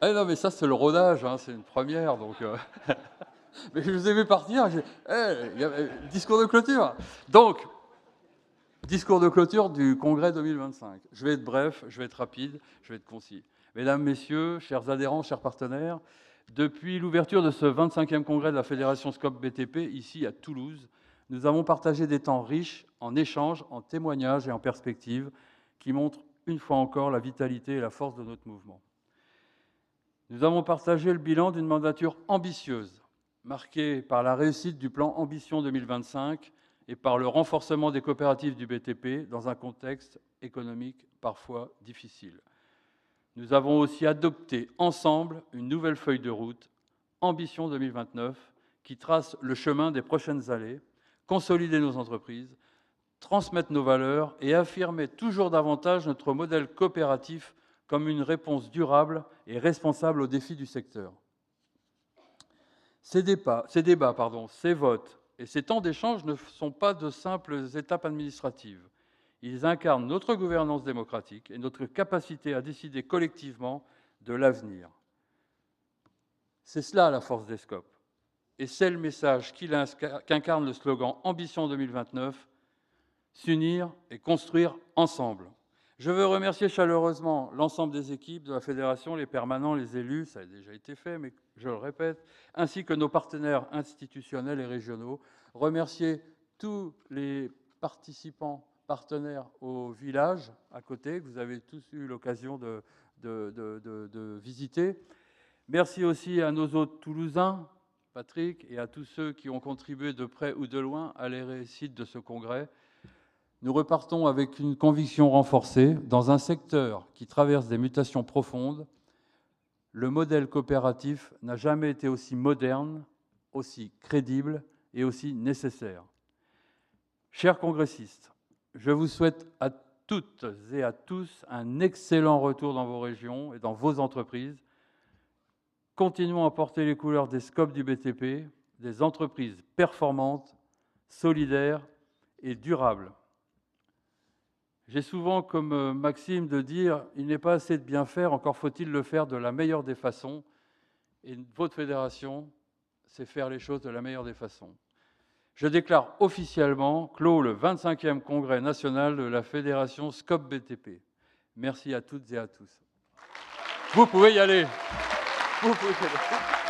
Ah non, mais ça, c'est le rodage, hein, c'est une première, donc mais je vous ai vu partir, j'ai il y avait discours de clôture. Donc, discours de clôture du congrès 2025. Je vais être bref, je vais être rapide, je vais être concis. Mesdames, Messieurs, chers adhérents, chers partenaires, depuis l'ouverture de ce 25e congrès de la Fédération SCOP BTP, ici à Toulouse, nous avons partagé des temps riches en échanges, en témoignages et en perspectives qui montrent une fois encore la vitalité et la force de notre mouvement. Nous avons partagé le bilan d'une mandature ambitieuse, marquée par la réussite du plan Ambition 2025 et par le renforcement des coopératives du BTP dans un contexte économique parfois difficile. Nous avons aussi adopté ensemble une nouvelle feuille de route, Ambition 2029, qui trace le chemin des prochaines années, consolider nos entreprises, transmettre nos valeurs et affirmer toujours davantage notre modèle coopératif comme une réponse durable et responsable aux défis du secteur. Ces débats, ces votes et ces temps d'échange ne sont pas de simples étapes administratives. Ils incarnent notre gouvernance démocratique et notre capacité à décider collectivement de l'avenir. C'est cela la force des SCOP. Et c'est le message qu'incarne le slogan Ambition 2029, s'unir et construire ensemble. Je veux remercier chaleureusement l'ensemble des équipes de la Fédération, les permanents, les élus, ça a déjà été fait, mais je le répète, ainsi que nos partenaires institutionnels et régionaux. Remercier tous les participants, partenaires au village à côté, que vous avez tous eu l'occasion de visiter. Merci aussi à nos hôtes toulousains, Patrick, et à tous ceux qui ont contribué de près ou de loin à la réussite de ce congrès. Nous repartons avec une conviction renforcée. Dans un secteur qui traverse des mutations profondes, le modèle coopératif n'a jamais été aussi moderne, aussi crédible et aussi nécessaire. Chers congressistes, je vous souhaite à toutes et à tous un excellent retour dans vos régions et dans vos entreprises. Continuons à porter les couleurs des SCOP du BTP, des entreprises performantes, solidaires et durables. J'ai souvent comme maxime de dire « il n'est pas assez de bien faire, encore faut-il le faire de la meilleure des façons ». Et votre fédération, c'est faire les choses de la meilleure des façons. Je déclare officiellement clos le 25e congrès national de la Fédération SCOP BTP. Merci à toutes et à tous. Vous pouvez y aller. Vous pouvez y aller.